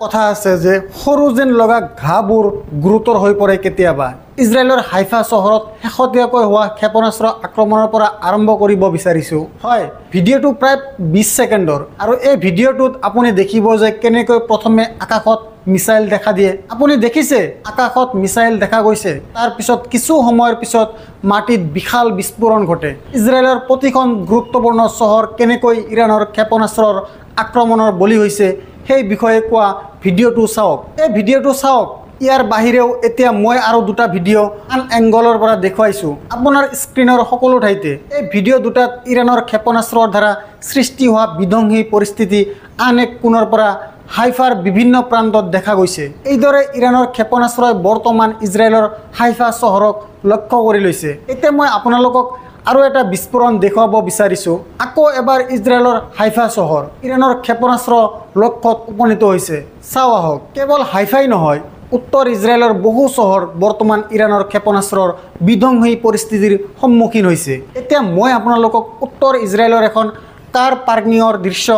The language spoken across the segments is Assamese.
কথা আছে যে সৰু যেন লগা ঘাঁবোৰ গুৰুতৰ হৈ পৰে কেতিয়াবা। ইজৰাইলৰ হাইফা চহৰত শেহতীয়াকৈ হোৱা ক্ষেপণাস্ত্ৰ আক্ৰমণৰ পৰা আৰম্ভ কৰিব বিচাৰিছোঁ। হয়, ভিডিঅ'টো প্ৰায় 20 ছেকেণ্ডৰ আৰু এই ভিডিঅ'টোত আপুনি দেখিব যে কেনেকৈ প্ৰথমে আকাশত মিছাইল দেখা দিয়ে। আপুনি দেখিছে আকাশত মিছাইল দেখা গৈছে, তাৰপিছত কিছু সময়ৰ পিছত মাটিত বিশাল বিস্ফোৰণ ঘটে। ইজৰাইলৰ প্ৰতিখন গুৰুত্বপূৰ্ণ চহৰ কেনেকৈ ইৰাণৰ ক্ষেপণাস্ত্ৰৰ আক্ৰমণৰ বলি হৈছে সেই বিষয়ে কোৱা ভিডিঅ'টো চাওক। এই ভিডিঅ'টো চাওক। ইয়াৰ বাহিৰেও এতিয়া মই আৰু দুটা ভিডিঅ' আন এংগলৰ পৰা দেখুৱাইছোঁ আপোনাৰ স্ক্ৰীনৰ সকলো ঠাইতে। এই ভিডিঅ' দুটাত ইৰাণৰ ক্ষেপণাস্ত্ৰৰ দ্বাৰা সৃষ্টি হোৱা বিধ্বংসী পৰিস্থিতি আন এক কোণৰ পৰা হাইফাৰ বিভিন্ন প্ৰান্তত দেখা গৈছে। এইদৰে ইৰাণৰ ক্ষেপণাস্ত্ৰই বৰ্তমান ইজৰাইলৰ হাইফা চহৰক লক্ষ্য কৰি লৈছে। এতিয়া মই আপোনালোকক আৰু এটা বিস্ফোৰণ দেখুৱাব বিচাৰিছোঁ। আকৌ এবাৰ ইজৰাইলৰ হাইফা চহৰ ইৰাণৰ ক্ষেপণাস্ত্ৰ লক্ষ্যত উপনীত হৈছে। চাওঁ আহক। কেৱল হাইফাই নহয়, উত্তৰ ইজৰাইলৰ বহু চহৰ বৰ্তমান ইৰাণৰ ক্ষেপণাস্ত্ৰৰ বিধ্বংসী পৰিস্থিতিৰ সন্মুখীন হৈছে। এতিয়া মই আপোনালোকক উত্তৰ ইজৰাইলৰ এখন কাৰ পাৰ্কিঙৰ দৃশ্য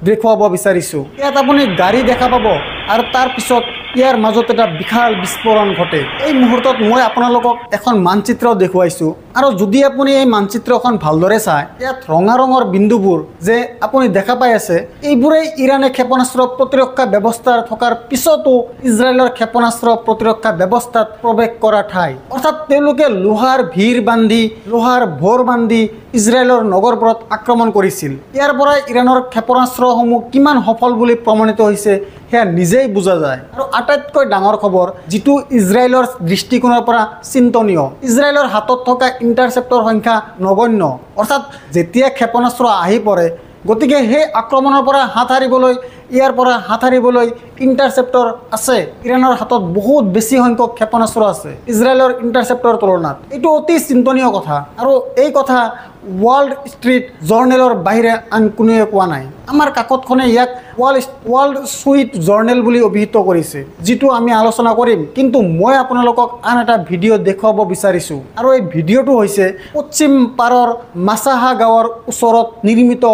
দেখুৱাব বিচাৰিছোঁ। ইয়াত আপুনি গাড়ী দেখা পাব আৰু তাৰপিছত ইয়াৰ মাজত এটা বিশাল বিস্ফোৰণ ঘটে। এই মুহূৰ্তত মই আপোনালোকক এখন মানচিত্ৰ দেখুৱাইছোঁ আৰু যদি আপুনি এই মানচিত্ৰখন ভালদৰে চায়, ইয়াত ৰঙা ৰঙৰ বিন্দুবোৰ যে আপুনি দেখা পাই আছে, এইবোৰেই ইৰাণে ক্ষেপণাস্ত্ৰ প্ৰতিৰক্ষা ব্যৱস্থা থকাৰ পিছতো ইজৰাইলৰ ক্ষেপণাস্ত্ৰ প্ৰতিৰক্ষা ব্যৱস্থাত প্ৰৱেশ কৰা ঠাই। অৰ্থাৎ তেওঁলোকে লোহাৰ ভিৰ বান্ধি, লোহাৰ ভৰ বান্ধি ইজৰাইলৰ নগৰবোৰত আক্ৰমণ কৰিছিল। ইয়াৰ পৰা ইৰাণৰ ক্ষেপণাস্ত্ৰসমূহ কিমান সফল বুলি প্ৰমাণিত হৈছে সেয়া নিজেই বুজা যায়। আৰু আটাইতকৈ ডাঙৰ খবৰ, যিটো ইজৰাইলৰ দৃষ্টিকোণৰ পৰা চিন্তনীয়, ইজৰাইলৰ হাতত থকা ইণ্টাৰচেপ্টৰ সংখ্যা নগণ্য। অৰ্থাৎ যেতিয়া ক্ষেপণাস্ত্ৰ আহি পৰে, গতিকে সেই আক্ৰমণৰ পৰা হাত সাৰিবলৈ, ইয়াৰ পৰা হাত সাৰিবলৈ ইণ্টাৰচেপ্টৰ আছে। ইৰাণৰ হাতত বহুত বেছি সংখ্যক ক্ষেপণাস্ত্ৰ আছে ইজৰাইলৰ ইণ্টাৰচেপ্টৰ তুলনাত। এইটো অতি চিন্তনীয় কথা আৰু এই কথা ৱাৰ্ল্ড ষ্ট্ৰীট জাৰ্নেলৰ বাহিৰে আন কোনোৱে কোৱা নাই। আমাৰ কাকতখনে ইয়াক ৱাৰ্ল্ড ষ্ট্ৰীট জাৰ্নেল বুলি অভিহিত কৰিছে, যিটো আমি আলোচনা কৰিম। কিন্তু মই আপোনালোকক আন এটা ভিডিঅ' দেখুৱাব বিচাৰিছোঁ আৰু এই ভিডিঅ'টো হৈছে পশ্চিম পাৰৰ মাছাহা গাঁৱৰ ওচৰত নিৰ্মিত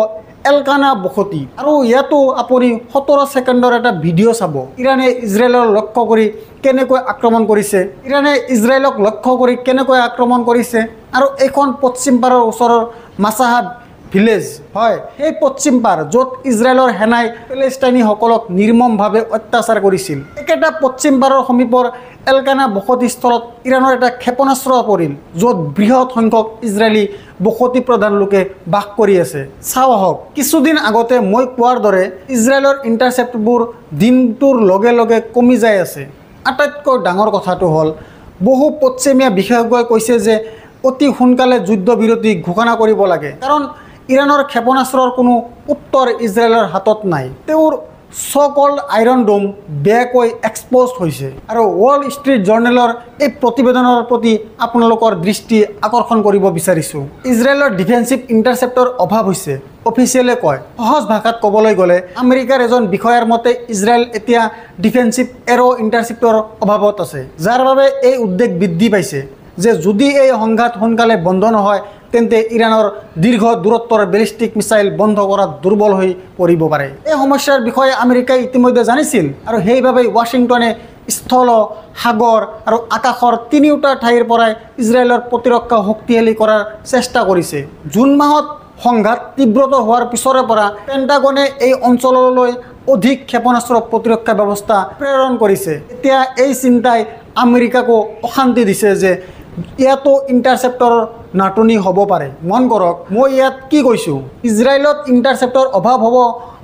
এলকানা বসতি। আৰু ইয়াতো আপুনি 17 ছেকেণ্ডৰ এটা ভিডিঅ' চাব। ইৰাণে ইজৰাইলক লক্ষ্য কৰি কেনেকৈ আক্ৰমণ কৰিছে, ইৰাণে ইজৰাইলক লক্ষ্য কৰি কেনেকৈ আক্ৰমণ কৰিছে। আৰু এইখন পশ্চিম পাৰৰ ওচৰৰ মাছাহা ভিলেজ হয়, সেই পশ্চিম পাৰ য'ত ইজৰাইলৰ সেনাই পেলেষ্টাইনীসকলক নিৰ্মমভাৱে অত্যাচাৰ কৰিছিল। একেটা পশ্চিম পাৰৰ সমীপৰ এলকানা বসতিস্থলত ইৰাণৰ এটা ক্ষেপণাস্ত্ৰ পৰিল, য'ত বৃহৎ সংখ্যক ইজৰাইলী বসতি প্ৰধান লোকে বাস কৰি আছে। চাওঁ আহক। কিছুদিন আগতে মই কোৱাৰ দৰে ইজৰাইলৰ ইণ্টাৰচেপ্টবোৰ দিনটোৰ লগে লগে কমি যাই আছে। আটাইতকৈ ডাঙৰ কথাটো হ'ল, বহু পশ্চিমীয়া বিশেষজ্ঞই কৈছে যে অতি সোনকালে যুদ্ধবিৰতি ঘোষণা কৰিব লাগে, কাৰণ ইৰাণৰ ক্ষেপণাস্ত্ৰৰ কোনো উত্তৰ ইজৰাইলৰ হাতত নাই। তেওঁৰ ছ-কল্ড আইৰণ ডোম বেয়াকৈ এক্সপ'জ হৈছে। আৰু ৱাৰ্ল্ড ষ্ট্ৰীট জাৰ্নেলৰ এই প্ৰতিবেদনৰ প্ৰতি আপোনালোকৰ দৃষ্টি আকৰ্ষণ কৰিব বিচাৰিছোঁ। ইজৰাইলৰ ডিফেন্সিভ ইণ্টাৰচেপ্টৰ অভাৱ হৈছে, অফিচিয়েলে কয়। সহজ ভাষাত ক'বলৈ গ'লে, আমেৰিকাৰ এজন বিষয়াৰ মতে ইজৰাইল এতিয়া ডিফেন্সিভ এৰ' ইণ্টাৰচেপ্টৰ অভাৱত আছে, যাৰ বাবে এই উদ্বেগ বৃদ্ধি পাইছে যে যদি এই সংঘাত সোনকালে বন্ধ নহয়, তেন্তে ইৰাণৰ দীৰ্ঘ দূৰত্বৰ বেলিষ্টিক মিছাইল বন্ধ কৰাত দুৰ্বল হৈ পৰিব পাৰে। এই সমস্যাৰ বিষয়ে আমেৰিকাই ইতিমধ্যে জানিছিল আৰু সেইবাবে ৱাশ্বিংটনে স্থল, সাগৰ আৰু আকাশৰ তিনিওটা ঠাইৰ পৰাই ইজৰাইলৰ প্ৰতিৰক্ষা শক্তিশালী কৰাৰ চেষ্টা কৰিছে। জুন মাহত সংঘাত তীব্ৰতৰ হোৱাৰ পিছৰে পৰা পেণ্টাগনে এই অঞ্চললৈ অধিক ক্ষেপণাস্ত্ৰ প্ৰতিৰক্ষা ব্যৱস্থা প্ৰেৰণ কৰিছে। এতিয়া এই চিন্তাই আমেৰিকাকো অশান্তি দিছে যে ইয়াতো ইণ্টাৰচেপ্টৰৰ নাটনি হ'ব পাৰে। মন কৰক, মই ইয়াত কি কৈছোঁ, ইজৰাইলত ইণ্টাৰচেপ্টৰ অভাৱ হ'ব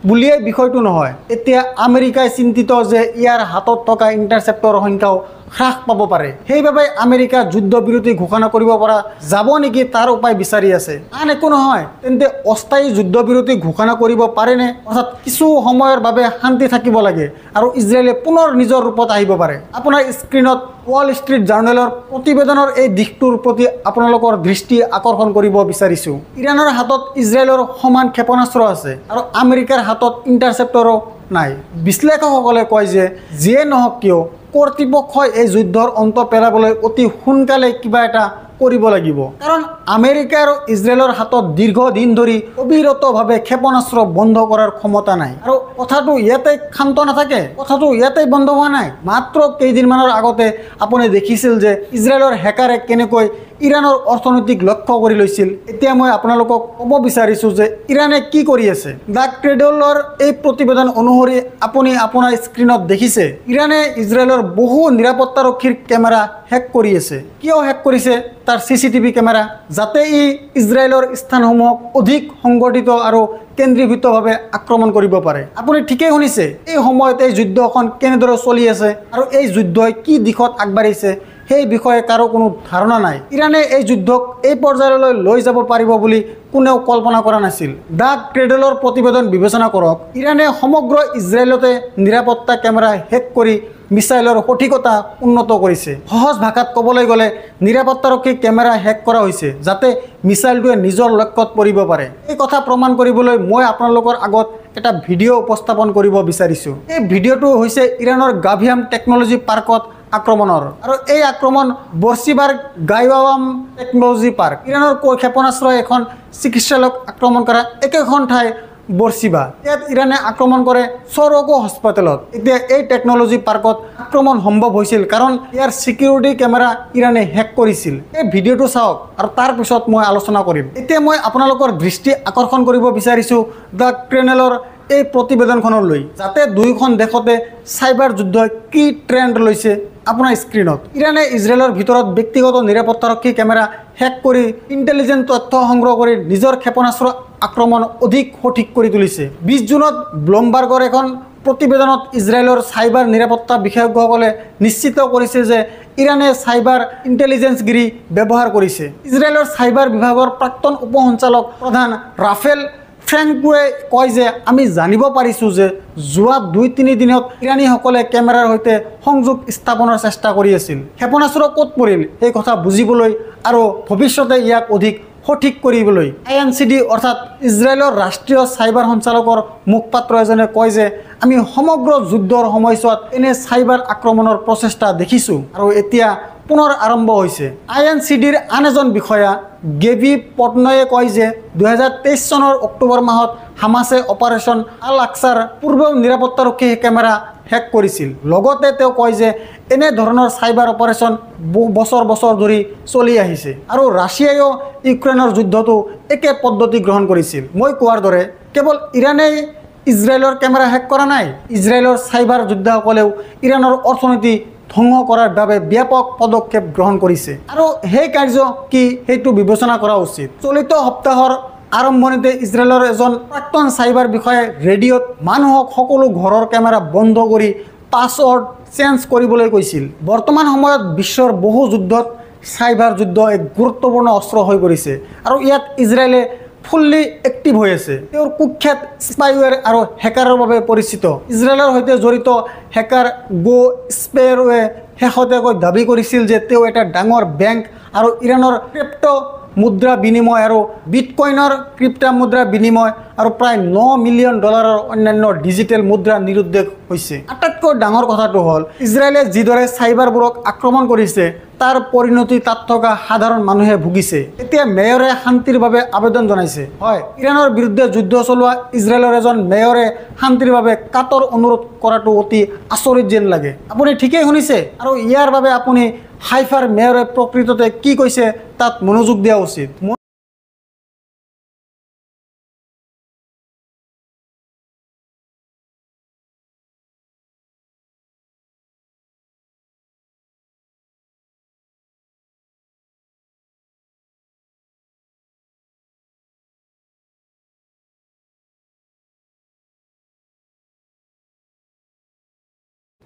বুলিয়েই বিষয়টো নহয়। এতিয়া আমেৰিকাই চিন্তিত যে ইয়াৰ হাতত থকা ইণ্টাৰচেপ্টৰ সংখ্যাও হ্ৰাস পাব পাৰে। সেইবাবে আমেৰিকা যুদ্ধবিৰতি ঘোষণা কৰিব পৰা যাব নেকি তাৰ উপায় বিচাৰি আছে। আন একো নহয়, তেন্তে অস্থায়ী যুদ্ধবিৰতি ঘোষণা কৰিব পাৰেনে? অৰ্থাৎ কিছু সময়ৰ বাবে শান্তি থাকিব লাগে আৰু ইজৰাইলে পুনৰ নিজৰ ৰূপত আহিব পাৰে। আপোনাৰ স্ক্ৰীণত ৱাৰ্ল্ড ষ্ট্ৰীট জাৰ্নেলৰ প্ৰতিবেদনৰ এই দিশটোৰ প্ৰতি আপোনালোকৰ দৃষ্টি আকৰ্ষণ কৰিব বিচাৰিছোঁ। ইৰাণৰ হাতত ইজৰাইলৰ সমান ক্ষেপণাস্ত্ৰ আছে আৰু আমেৰিকাৰ হাতত ইণ্টাৰচেপ্টৰো নাই। বিশ্লেষকসকলে কয় যে যিয়ে নহওক কিয়, কৰ্তৃপক্ষই এই যুদ্ধৰ অন্ত পেলাবলৈ অতি সোনকালে কিবা এটা কৰিব লাগিব, কাৰণ আমেৰিকা আৰু ইজৰাইলৰ হাতত দীৰ্ঘদিন ধৰি অবিৰতভাৱে ক্ষেপণাস্ত্ৰ বন্ধ কৰাৰ ক্ষমতা নাই। আৰু কথাটো ইয়াতে ক্ষান্ত নাথাকে, কথাটো ইয়াতে বন্ধ হোৱা নাই। মাত্ৰ কেইদিনমানৰ আগতে আপুনি দেখিছিল যে ইজৰাইলৰ হেকাৰে কেনেকৈ ইৰাণৰ অৰ্থনৈতিক লক্ষ্য কৰি লৈছিল। এতিয়া মই আপোনালোকক ক'ব বিচাৰিছোঁ যে ইৰাণে কি কৰি আছে। দ্য ক্ৰেডলৰ এই প্ৰতিবেদন অনুসৰি আপুনি আপোনাৰ স্ক্ৰীণত দেখিছে ইৰাণে ইজৰাইলৰ বহু নিৰাপত্তাৰক্ষীৰ কেমেৰা হেক কৰি আছে। কিয় হেক কৰিছে? তাৰ CCTV কেমেৰা, যাতে ই ইজৰাইলৰ স্থানসমূহক অধিক সংগঠিত আৰু কেন্দ্ৰীভূতভাৱে আক্ৰমণ কৰিব পাৰে। আপুনি ঠিকেই শুনিছে, এই সময়ত এই যুদ্ধখন কেনেদৰে চলি আছে আৰু এই যুদ্ধই কি দিশত আগবাঢ়িছে সেই বিষয়ে কাৰো কোনো ধাৰণা নাই। ইৰাণে এই যুদ্ধক এই পৰ্যায়লৈ লৈ যাব পাৰিব বুলি কোনেও কল্পনা কৰা নাছিল। দ্য ক্ৰেডলৰ প্ৰতিবেদন বিবেচনা কৰক। ইৰাণে সমগ্ৰ ইজৰাইলতে নিৰাপত্তা কেমেৰা হেক কৰি মিছাইলৰ সঠিকতা উন্নত কৰিছে। সহজ ভাষাত ক'বলৈ গ'লে নিৰাপত্তাৰক্ষী কেমেৰা হেক কৰা হৈছে যাতে মিছাইলটোৱে নিজৰ লক্ষ্যত পৰিব পাৰে। এই কথা প্ৰমাণ কৰিবলৈ মই আপোনালোকৰ আগত এটা ভিডিঅ' উপস্থাপন কৰিব বিচাৰিছোঁ। এই ভিডিঅ'টো হৈছে ইৰাণৰ গাভিয়াম টেকন'লজি পাৰ্কত আক্ৰমণৰ, আৰু এই আক্ৰমণ বৰ্চিবাৰ্গ গাইৱাম টেকন'লজি পাৰ্ক। ইৰাণৰ ক্ষেপণাস্ত্ৰ এখন চিকিৎসালয়ক আক্ৰমণ কৰা একেখন ঠাই বৰ্চিবা। ইয়াত ইৰাণে আক্ৰমণ কৰে চৰগো হস্পিটেলত। এতিয়া এই টেকন'লজি পাৰ্কত আক্ৰমণ সম্ভৱ হৈছিল কাৰণ ইয়াৰ চিকিউৰিটি কেমেৰা ইৰাণে হেক কৰিছিল। এই ভিডিঅ'টো চাওক আৰু তাৰ পিছত মই আলোচনা কৰিম। এতিয়া মই আপোনালোকৰ দৃষ্টি আকৰ্ষণ কৰিব বিচাৰিছোঁ দ্য ক্ৰেডলৰ এই প্ৰতিবেদনখনলৈ, যাতে দুয়োখন দেশতে চাইবাৰ যুদ্ধই কি ট্ৰেণ্ড লৈছে আপোনাৰ স্ক্ৰীণত। ইৰাণে ইজৰাইলৰ ভিতৰত ব্যক্তিগত নিৰাপত্তাৰক্ষী কেমেৰা হেক কৰি ইণ্টেলিজেন্ট তথ্য সংগ্ৰহ কৰি নিজৰ ক্ষেপণাস্ত্ৰ আক্ৰমণ অধিক সঠিক কৰি তুলিছে। 20 জুনত ব্লুমবাৰ্গৰ এখন প্ৰতিবেদনত ইজৰাইলৰ চাইবাৰ নিৰাপত্তা বিশেষজ্ঞসকলে নিশ্চিত কৰিছে যে ইৰাণে চাইবাৰ ইণ্টেলিজেন্সগিৰি ব্যৱহাৰ কৰিছে। ইজৰাইলৰ চাইবাৰ বিভাগৰ প্ৰাক্তন উপ সঞ্চালক প্ৰধান ৰাফেল ফ্ৰেংকোৱে কয় যে আমি জানিব পাৰিছোঁ যে যোৱা 2-3 দিনত ইৰাণীসকলে কেমেৰাৰ সৈতে সংযোগ স্থাপনৰ চেষ্টা কৰি আছিল। ক্ষেপণাস্ত্ৰ ক'ত পৰিল সেই কথা বুজিবলৈ আৰু ভৱিষ্যতে ইয়াক অধিক সঠিক কৰিবলৈ। INCD অৰ্থাৎ ইজৰাইলৰ ৰাষ্ট্ৰীয় চাইবাৰ সঞ্চালকৰ মুখপাত্ৰ এজনে কয় যে আমি সমগ্ৰ যুদ্ধৰ সময়ছোৱাত এনে চাইবাৰ আক্ৰমণৰ প্ৰচেষ্টা দেখিছোঁ আৰু এতিয়া পুনৰ আৰম্ভ হৈছে। INCDৰ আন এজন বিষয়া গেভি পটনয়ে কয় যে 2023 চনৰ অক্টোবৰ মাহত হামাছে অপাৰেশ্যন আল আকছাৰ পূৰ্ব নিৰাপত্তাৰক্ষী কেমেৰা হেক কৰিছিল। লগতে তেওঁ কয় যে এনে ধৰণৰ চাইবাৰ অপাৰেশ্যন বছৰ বছৰ ধৰি চলি আহিছে আৰু ৰাছিয়াইও ইউক্ৰেইনৰ যুদ্ধতো একে পদ্ধতি গ্ৰহণ কৰিছিল। মই কোৱাৰ দৰে কেৱল ইৰাণেই ইজৰাইলৰ কেমেৰা হেক কৰা নাই, ইজৰাইলৰ চাইবাৰ যোদ্ধাসকলেও ইৰাণৰ অৰ্থনীতি ধ্বংস কৰাৰ বাবে ব্যাপক পদক্ষেপ গ্ৰহণ কৰিছে আৰু সেই কাৰ্য কি সেইটো বিবেচনা কৰা উচিত। চলিত সপ্তাহৰ আৰম্ভণিতে ইজৰাইলৰ এজন প্ৰাক্তন চাইবাৰ বিষয়াই ৰেডিঅ'ত মানুহক সকলো ঘৰৰ কেমেৰা বন্ধ কৰি পাছৱৰ্ড চেঞ্জ কৰিবলৈ কৈছিল। বৰ্তমান সময়ত বিশ্বৰ বহু যুদ্ধত চাইবাৰ যুদ্ধ এক গুৰুত্বপূৰ্ণ অস্ত্ৰ হৈ পৰিছে আৰু ইয়াত ইজৰাইলে ফুল্লি এক্টিভ হৈ আছে। তেওঁৰ কুখ্যাত স্পাইৱেৰ আৰু হেকাৰৰ বাবে পৰিচিত। ইজৰাইলৰ সৈতে জড়িত হেকাৰ গো স্পেৰৱে শেহতীয়াকৈ দাবী কৰিছিল যে তেওঁ এটা ডাঙৰ বেংক আৰু ইৰাণৰ ক্ৰিপ্টো মুদ্ৰা বিনিময় আৰু বিটকইনৰ ক্ৰিপ্টো মুদ্ৰা বিনিময় আৰু প্ৰায় $9 মিলিয়ন অন্যান্য ডিজিটেল মুদ্ৰা নিৰুদ্দেশ হৈছে। আটাইতকৈ ডাঙৰ কথাটো হ'ল ইজৰাইলে যিদৰে চাইবাৰবোৰক আক্ৰমণ কৰিছে তাৰ পৰিণতি তাত থকা সাধাৰণ মানুহে ভুগিছে। এতিয়া মেয়ৰে শান্তিৰ বাবে আবেদন জনাইছে। হয়, ইৰাণৰ বিৰুদ্ধে যুদ্ধ চলোৱা ইজৰাইলৰ এজন মেয়ৰে শান্তিৰ বাবে কাতৰ অনুৰোধ কৰাটো অতি আচৰিত যেন লাগে। আপুনি ঠিকেই শুনিছে আৰু ইয়াৰ বাবে আপুনি হাইফাৰ মেয়ৰে প্ৰকৃততে কি কৈছে তাত মনোযোগ দিয়া উচিত।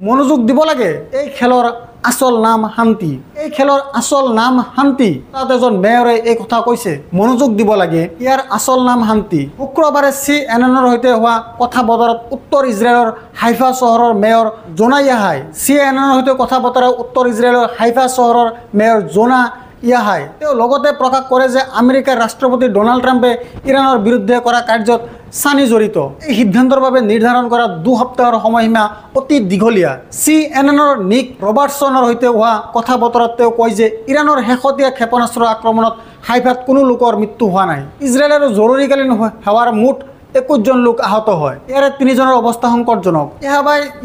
মনোযোগ দিব লাগে। এই খেলৰ আসল নাম শান্তি, এই খেলৰ আসল নাম শান্তি। তাত এজন মেয়ৰে এই কথা কৈছে, মনোযোগ দিব লাগে, ইয়াৰ আসল নাম শান্তি। শুক্ৰবাৰে CNNৰ সৈতে হোৱা কথা বতৰাত উত্তৰ ইজৰাইলৰ হাইফা চহৰৰ মেয়ৰ জোনা ইয়াহাই CNNৰ সৈতে কথা বতৰা উত্তৰ ইজৰাইলৰ হাইফা চহৰৰ মেয়ৰ জোনা ইয়াহাই তেওঁ লগতে প্ৰকাশ কৰে যে আমেৰিকাৰ ৰাষ্ট্ৰপতি ডোনাল্ড ট্ৰাম্পে ইৰাণৰ বিৰুদ্ধে কৰা কাৰ্যত সানি জড়িত। এই সিদ্ধান্তৰ বাবে নিৰ্ধাৰণ কৰা 2 সপ্তাহৰ সময়সীমা অতি দীঘলীয়া। CNNৰ নিক ৰবাৰ্টছনৰ সৈতে হোৱা কথা বতৰাত তেওঁ কয় যে ইৰাণৰ শেহতীয়া ক্ষেপণাস্ত্ৰ আক্ৰমণত হাইফাত কোনো লোকৰ মৃত্যু হোৱা নাই। ইজৰাইলৰ জৰুৰীকালীন সেৱাৰ মুঠ 21 জন লোক আহত হয়। ইয়াৰে 3 জনৰ অৱস্থা সংকটজনক।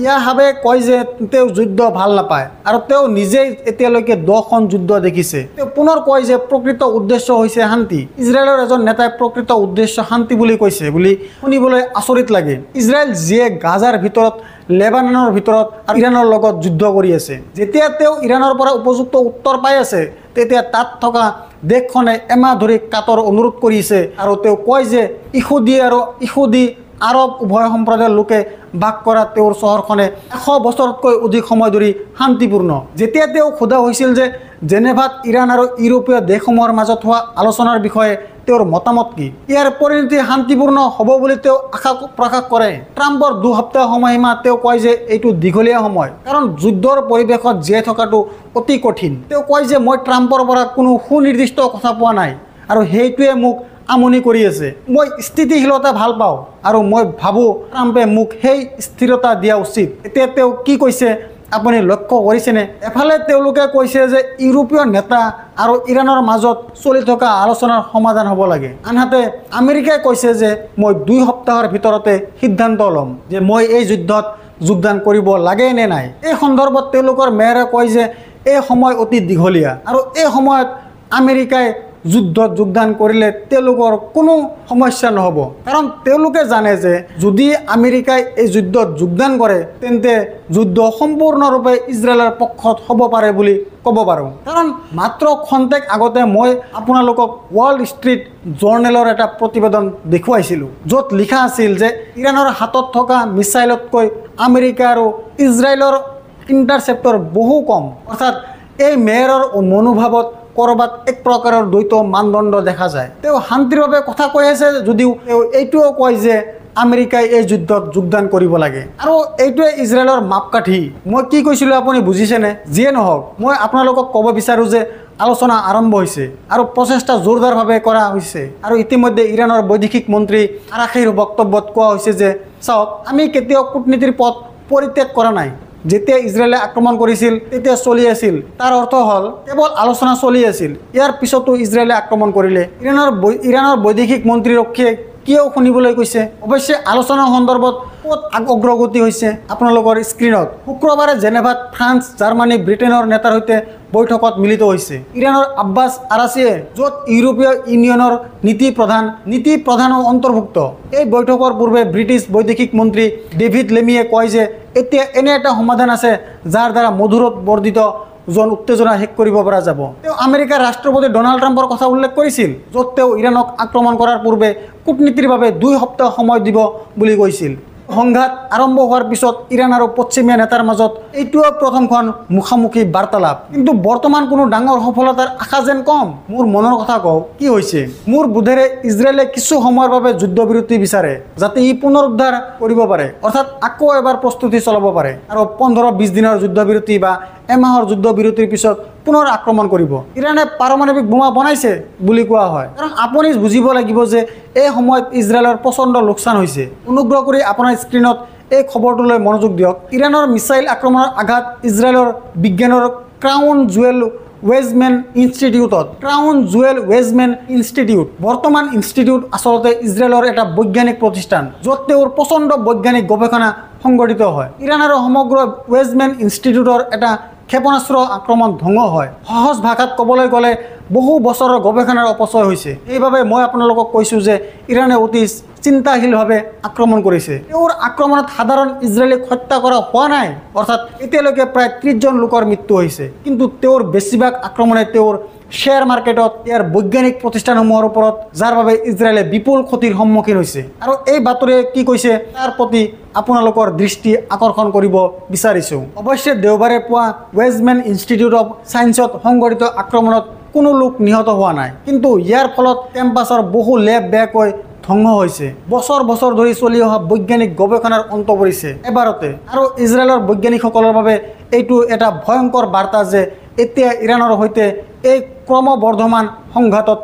ইয়াহাবে কয় যে তেওঁ যুদ্ধ ভাল নাপায় আৰু তেওঁ নিজেই এতিয়ালৈকে 10খন যুদ্ধ দেখিছে। তেওঁ পুনৰ কয় যে প্ৰকৃত উদ্দেশ্য হৈছে শান্তি। ইজৰাইলৰ এজন নেতাই প্ৰকৃত উদ্দেশ্য শান্তি বুলি কৈছে বুলি শুনিবলৈ আচৰিত লাগে। ইজৰাইল যিয়ে গাজাৰ ভিতৰত, লেবাননৰ ভিতৰত আৰু ইৰাণৰ লগত যুদ্ধ কৰি আছে। যেতিয়া তেওঁ ইৰাণৰ পৰা উপযুক্ত উত্তৰ পাই আছে, তেতিয়া তাত থকা দেশখনে এমাহ ধৰি কাটৰ অনুৰোধ কৰিছে আৰু তেওঁ কয় যে ইহুদী আৰৱ উভয় সম্প্ৰদায়ৰ লোকে বাস কৰা তেওঁৰ চহৰখনে 100 বছৰতকৈ অধিক সময় ধৰি শান্তিপূৰ্ণ। যেতিয়া তেওঁ সোধা হৈছিল যে জেনেভাত ইৰাণ আৰু ইউৰোপীয় দেশসমূহৰ মাজত হোৱা আলোচনাৰ বিষয়ে তেওঁৰ মতামত কি, ইয়াৰ পৰিণতি শান্তিপূৰ্ণ হ'ব বুলি তেওঁ আশা প্ৰকাশ কৰে। ট্ৰাম্পৰ 2 সপ্তাহ সময়সীমা তেওঁ কয় যে এইটো দীঘলীয়া সময়, কাৰণ যুদ্ধৰ পৰিৱেশত জীয়াই থকাটো অতি কঠিন। তেওঁ কয় যে মই ট্ৰাম্পৰ পৰা কোনো সুনিৰ্দিষ্ট কথা পোৱা নাই আৰু সেইটোৱে মোক আমনি কৰি আছে। মই স্থিতিশীলতা ভাল পাওঁ আৰু মই ভাবোঁ ট্ৰাম্পে মোক সেই স্থিৰতা দিয়া উচিত। এতিয়া তেওঁ কি কৈছে আপুনি লক্ষ্য কৰিছেনে? এফালে তেওঁলোকে কৈছে যে ইউৰোপীয় নেতা আৰু ইৰাণৰ মাজত চলি থকা আলোচনাৰ সমাধান হ'ব লাগে, আনহাতে আমেৰিকাই কৈছে যে মই 2 সপ্তাহৰ ভিতৰতে সিদ্ধান্ত ল'ম যে মই এই যুদ্ধত যোগদান কৰিব লাগে নে নাই। এই সন্দৰ্ভত তেওঁলোকৰ মেয়ৰে কয় যে এই সময় অতি দীঘলীয়া আৰু এই সময়ত আমেৰিকাই যুদ্ধত যোগদান কৰিলে তেওঁলোকৰ কোনো সমস্যা নহ'ব, কাৰণ তেওঁলোকে জানে যে যদি আমেৰিকাই এই যুদ্ধত যোগদান কৰে তেন্তে যুদ্ধ সম্পূৰ্ণৰূপে ইজৰাইলৰ পক্ষত হ'ব পাৰে বুলি ক'ব পাৰোঁ। কাৰণ মাত্ৰ খন্তেক আগতে মই আপোনালোকক ৱাল ষ্ট্ৰীট জাৰ্নেলৰ এটা প্ৰতিবেদন দেখুৱাইছিলোঁ, য'ত লিখা আছিল যে ইৰাণৰ হাতত থকা মিছাইলতকৈ আমেৰিকা আৰু ইজৰাইলৰ ইণ্টাৰচেপ্টৰ বহু কম। অৰ্থাৎ এই মেয়ৰৰ মনোভাৱত ক'ৰবাত এক প্ৰকাৰৰ দ্বৈত মানদণ্ড দেখা যায়। তেওঁ শান্তিৰ বাবে কথা কৈ আছে যদিও তেওঁ এইটোও কয় যে আমেৰিকাই এই যুদ্ধত যোগদান কৰিব লাগে আৰু এইটোৱে ইজৰাইলৰ মাপকাঠি। মই কি কৈছিলোঁ আপুনি বুজিছেনে? যিয়ে নহওক, মই আপোনালোকক ক'ব বিচাৰোঁ যে আলোচনা আৰম্ভ হৈছে আৰু প্ৰচেষ্টা জোৰদাৰভাৱে কৰা হৈছে আৰু ইতিমধ্যে ইৰাণৰ বৈদেশিক মন্ত্ৰী আৰাখীৰ বক্তব্যত কোৱা হৈছে যে চাওক, আমি কেতিয়াও কূটনীতিৰ পথ পৰিত্যাগ কৰা নাই। যেতিয়া ইজৰাইলে আক্ৰমণ কৰিছিল তেতিয়া চলি আছিল, তাৰ অৰ্থ হ'ল কেৱল আলোচনা চলি আছিল। ইয়াৰ পিছতো ইজৰাইলে আক্ৰমণ কৰিলে। ইৰাণৰ বৈদেশিক মন্ত্ৰীৰক্ষীয়ে কিয় শুনিবলৈ কৈছে? অৱশ্যে আলোচনাৰ সন্দৰ্ভত ক'ত অগ্ৰগতি হৈছে আপোনালোকৰ স্ক্ৰীণত। শুক্ৰবাৰে জেনেভাত ফ্ৰান্স, জাৰ্মানী, ব্ৰিটেইনৰ নেতাৰ সৈতে বৈঠকত মিলিত হৈছে ইৰাণৰ আব্বাছ আৰাচিয়ে, য'ত ইউৰোপীয় ইউনিয়নৰ নীতি প্ৰধানো অন্তৰ্ভুক্ত। এই বৈঠকৰ পূৰ্বে ব্ৰিটিছ বৈদেশিক মন্ত্ৰী ডেভিড লেমিয়ে কয় যে এতিয়া এনে এটা সমাধান আছে যাৰ দ্বাৰা মধুৰত বৰ্ধিত উত্তেজনা শেষ কৰিব পৰা যাব। তেওঁ আমেৰিকাৰ ৰাষ্ট্ৰপতি ডনাল্ড ট্ৰাম্পৰ কথা উল্লেখ কৰিছিল, য'ত তেওঁ ইৰাণক আক্ৰমণ কৰাৰ পূৰ্বে কূটনীতিৰ বাবে 2 সপ্তাহ সময় দিব বুলি কৈছিল। সংঘাত আৰম্ভ হোৱাৰ পিছত ইৰাণ আৰু পশ্চিমীয়া নেতাৰ মাজত এইটোও প্ৰথমখন মুখামুখি বাৰ্তালাপ, কিন্তু বৰ্তমান কোনো ডাঙৰ সফলতাৰ আশা যেন কম। মোৰ মনৰ কথা কওঁ, কি হৈছে? মোৰ বোধেৰে ইজৰাইলে কিছু সময়ৰ বাবে যুদ্ধবিৰতি বিচাৰে যাতে ই পুনৰুদ্ধাৰ কৰিব পাৰে, অৰ্থাৎ আকৌ এবাৰ প্ৰস্তুতি চলাব পাৰে আৰু 15-20 দিনৰ যুদ্ধবিৰতি বা এমাহৰ যুদ্ধবিৰতিৰ পিছত পুনৰ আক্ৰমণ কৰিব। ইৰাণে পাৰমাণৱিক বোমা বনাইছে বুলি কোৱা হয়, কাৰণ আপুনি বুজিব লাগিব যে এই সময়ত ইজৰাইলৰ প্ৰচণ্ড লোকচান হৈছে। অনুগ্ৰহ কৰি আপোনাৰ স্ক্ৰীণত এই খবৰটোলৈ মনোযোগ দিয়ক। ইৰাণৰ মিছাইল আক্ৰমণৰ আঘাত ইজৰাইলৰ বিজ্ঞানৰ ক্ৰাউন জুৱেল ৱেজমেন ইনষ্টিটিউট। বৰ্তমান ইনষ্টিটিউট আচলতে ইজৰাইলৰ এটা বৈজ্ঞানিক প্ৰতিষ্ঠান, য'ত তেওঁৰ প্ৰচণ্ড বৈজ্ঞানিক গৱেষণা সংঘটিত হয়। ইৰাণ আৰু সমগ্ৰ ৱেজমেন ইনষ্টিটিউটৰ এটা ক্ষেপণাস্ত্ৰ আক্ৰমণ ধ্বংস হয়। সহজ ভাষাত ক'বলৈ গ'লে বহু বছৰৰ গৱেষণাৰ অপচয় হৈছে। সেইবাবে মই আপোনালোকক কৈছোঁ যে ইৰাণে অতি চিন্তাশীলভাৱে আক্ৰমণ কৰিছে। তেওঁৰ আক্ৰমণত সাধাৰণ ইজৰাইলীক হত্যা কৰা হোৱা নাই, অৰ্থাৎ এতিয়ালৈকে প্ৰায় 30 জন লোকৰ মৃত্যু হৈছে, কিন্তু তেওঁৰ বেছিভাগ আক্ৰমণে তেওঁৰ শ্বেয়াৰ মাৰ্কেটত ইয়াৰ বৈজ্ঞানিক প্ৰতিষ্ঠানসমূহৰ ওপৰত, যাৰ বাবে ইজৰাইলে বিপুল ক্ষতিৰ সন্মুখীন হৈছে। আৰু এই বাতৰিয়ে কি কৈছে তাৰ প্ৰতি আপোনালোকৰ দৃষ্টি আকৰ্ষণ কৰিব বিচাৰিছোঁ। অৱশ্যে দেওবাৰে পুৱা ৱেজমেন ইনষ্টিটিউট অৱ ছায়েন্সত সংঘটিত আক্ৰমণত কোনো লোক নিহত হোৱা নাই, কিন্তু ইয়াৰ ফলত কেম্পাছৰ বহু লেব বেয়াকৈ ধ্বংস হৈছে। বছৰ বছৰ ধৰি চলি অহা বৈজ্ঞানিক গৱেষণাৰ অন্ত পৰিছে এবাৰতে। আৰু ইজৰাইলৰ বৈজ্ঞানিকসকলৰ বাবে এইটো এটা ভয়ংকৰ বাৰ্তা যে এতিয়া ইৰাণৰ সৈতে এই ক্ৰমবৰ্ধমান সংঘাতত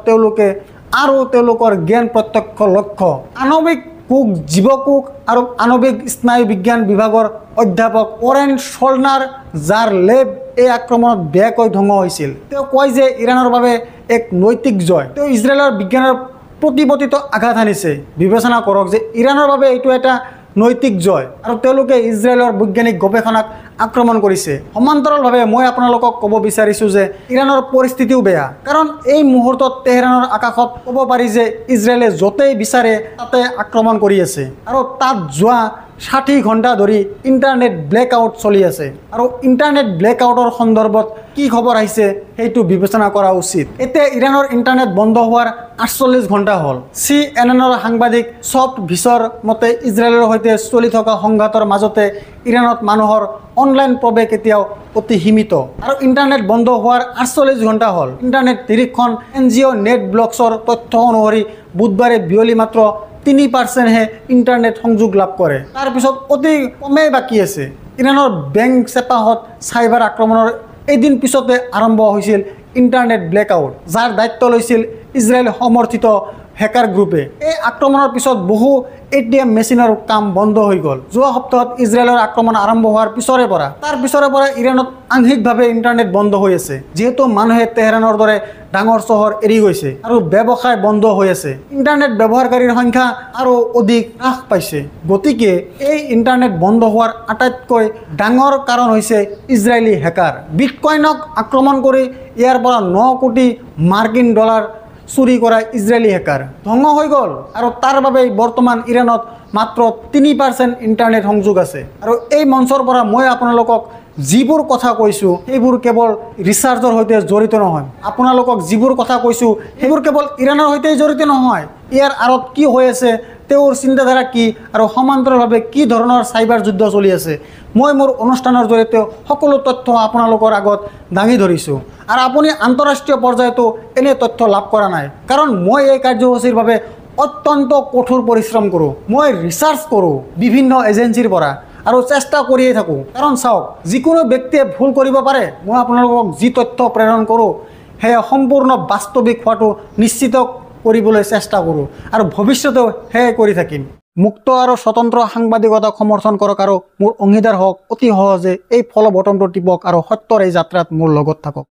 তেওঁলোকৰ জ্ঞান প্ৰত্যক্ষ লক্ষ্য আণৱিক কুক জীৱকুক আৰু আণৱিক স্নায়ু বিজ্ঞান বিভাগৰ অধ্যাপক ওৰেন শলনাৰ, যাৰ লেব এই আক্ৰমণত বেয়াকৈ ধ্বংস হৈছিল। তেওঁ কয় যে ইৰাণৰ বাবে এক নৈতিক জয়। তেওঁ ইজৰাইলৰ বিজ্ঞানৰ প্ৰতিপতিত আঘাত আনিছে। বিবেচনা কৰক যে ইৰাণৰ বাবে এইটো এটা নৈতিক জয় আৰু তেওঁলোকে ইজৰাইলৰ বৈজ্ঞানিক গৱেষণাক আক্ৰমণ কৰিছে। সমান্তৰালভাৱে মই আপোনালোকক ক'ব বিচাৰিছোঁ যে ইৰাণৰ পৰিস্থিতিও বেয়া, কাৰণ এই মুহূৰ্তত তেহৰানৰ আকাশত ক'ব পাৰি যে ইজৰাইলে য'তেই বিচাৰে তাতে আক্ৰমণ কৰি আছে আৰু তাত যোৱা 60 ঘণ্টা ধৰি ইণ্টাৰনেট ব্লেকআউট চলি আছে। আৰু ইণ্টাৰনেট ব্লেকআউটৰ সন্দৰ্ভত কি খবৰ আহিছে সেইটো বিবেচনা কৰা উচিত। এতিয়া ইৰাণৰ ইণ্টাৰনেট বন্ধ হোৱাৰ 48 ঘণ্টা হ'ল। CNN-ৰ সাংবাদিক ছফ্ট ভিছৰ মতে ইজৰাইলৰ সৈতে চলি থকা সংঘাতৰ মাজতে ইৰাণত মানুহৰ অনলাইন প্ৰৱেশ এতিয়াও অতি সীমিত আৰু ইণ্টাৰনেট বন্ধ হোৱাৰ 48 ঘণ্টা হ'ল। ইণ্টাৰনেট নিৰীক্ষণ NGO নেট ব্লকছৰ তথ্য অনুসৰি বুধবাৰে বিয়লি মাত্ৰ 3%হে ইণ্টাৰনেট সংযোগ লাভ কৰে। তাৰপিছত অতি কমেই বাকী আছে। ইৰাণৰ বেংক চেপাহত চাইবাৰ আক্ৰমণৰ এদিন পিছতে আৰম্ভ হৈছিল ইণ্টাৰনেট ব্লেকআউট, যাৰ দায়িত্ব লৈছিল ইজৰাইল সমৰ্থিত হেকাৰ গ্ৰুপে। এই আক্ৰমণৰ পিছত বহু ATM মেচিনৰ কাম বন্ধ হৈ গ'ল। যোৱা সপ্তাহত ইজৰাইলৰ আক্ৰমণ আৰম্ভ হোৱাৰ পিছৰে পৰা ইৰাণত আংশিকভাৱে ইণ্টাৰনেট বন্ধ হৈ আছে, যিহেতু মানুহে তেহৰানৰ দৰে ডাঙৰ চহৰ এৰি গৈছে আৰু ব্যৱসায় বন্ধ হৈ আছে। ইণ্টাৰনেট ব্যৱহাৰকাৰীৰ সংখ্যা আৰু অধিক হ্ৰাস পাইছে। গতিকে এই ইণ্টাৰনেট বন্ধ হোৱাৰ আটাইতকৈ ডাঙৰ কাৰণ হৈছে ইজৰাইলী হেকাৰ। বিটকইনক আক্ৰমণ কৰি ইয়াৰ পৰা 9 কোটি মাৰ্কিন ডলাৰ চুৰি কৰা ইজৰাইলী হেকাৰ ধ্বংস হৈ গ'ল আৰু তাৰ বাবেই বৰ্তমান ইৰাণত মাত্ৰ 3% ইণ্টাৰনেট সংযোগ আছে। আৰু এই মঞ্চৰ পৰা মই আপোনালোকক যিবোৰ কথা কৈছোঁ সেইবোৰ কেৱল ৰিচাৰ্চৰ সৈতে জড়িত নহয়। আপোনালোকক যিবোৰ কথা কৈছোঁ সেইবোৰ কেৱল ইৰাণৰ সৈতে জড়িত নহয়। ইয়াৰ আঁৰত কি হৈ আছে, তেওঁৰ চিন্তাধাৰা কি আৰু সমান্তৰালভাৱে কি ধৰণৰ চাইবাৰ যুদ্ধ চলি আছে, মই মোৰ অনুষ্ঠানৰ জৰিয়তে সকলো তথ্য আপোনালোকৰ আগত দাঙি ধৰিছোঁ। আৰু আপুনি আন্তঃৰাষ্ট্ৰীয় পৰ্যায়তো এনে তথ্য লাভ কৰা নাই, কাৰণ মই এই কাৰ্যসূচীৰ বাবে অত্যন্ত কঠোৰ পৰিশ্ৰম কৰোঁ। মই ৰিচাৰ্চ কৰোঁ বিভিন্ন এজেঞ্চিৰ পৰা আৰু চেষ্টা কৰিয়ে থাকোঁ। কাৰণ চাওক, যিকোনো ব্যক্তিয়ে ভুল কৰিব পাৰে। মই আপোনালোকক যি তথ্য প্ৰেৰণ কৰোঁ সেয়া সম্পূৰ্ণ বাস্তৱিক হোৱাটো নিশ্চিত কৰিবলৈ চেষ্টা কৰোঁ আৰু ভৱিষ্যতেও সেয়াই কৰি থাকিম। মুক্ত আৰু স্বতন্ত্ৰ সাংবাদিকতাক সমৰ্থন কৰক আৰু মোৰ অংশীদাৰ হওক। অতি সহজে এই ফলো বটনটো টিপক আৰু সত্যৰ এই যাত্ৰাত মোৰ লগত থাকক।